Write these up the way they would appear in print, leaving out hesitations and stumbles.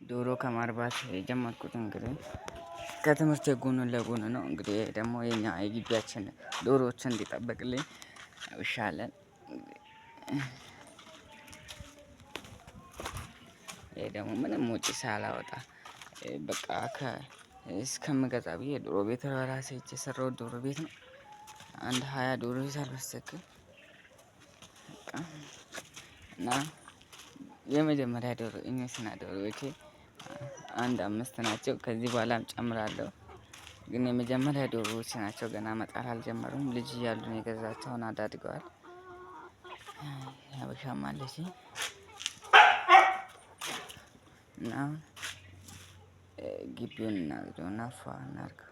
ዶሮ ከማርባት የጀመርኩት እንግዲህ ከትምህርት ጎን ለጎን ነው። እንግዲህ ደግሞ የኛ የግቢያችን ዶሮዎችን እንዲጠብቅልኝ ውሻ አለን። ይሄ ደግሞ ምንም ወጪ ሳላወጣ በቃ እስከምገዛ ብዬ ዶሮ ቤት በራሴ የሰራሁት ዶሮ ቤት ነው። አንድ 20 ዶሮ ይዛል በስተክል እና የመጀመሪያ ዶሮ ኢንቨስትና ዶሮዎቼ አንድ 5 ናቸው። ከዚህ በኋላም እጨምራለሁ። ግን የመጀመሪያ ዶሮዎች ናቸው። ገና መጣል አልጀመሩም። ልጅ እያሉ ነው የገዛኋቸው። አሁን አዳድገዋል። ሀበሻም አለችኝ እና ግቢውን እናጽዳውና ፏ እናድርገው።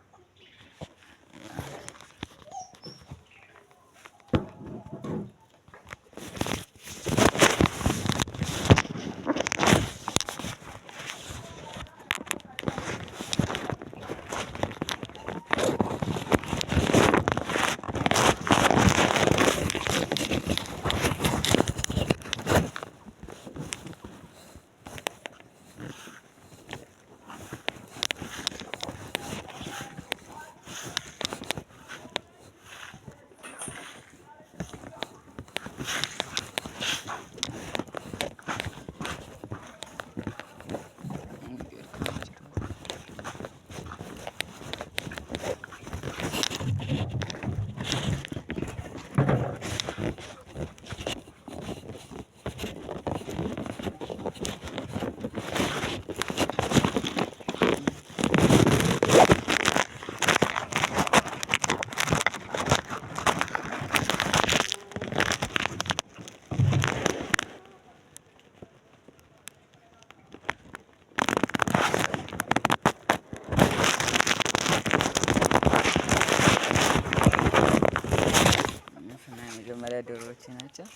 የመጀመሪያ ዶሮዎቼ ናቸው።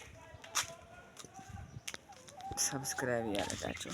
ሰብስክራይብ እያደረጋችሁ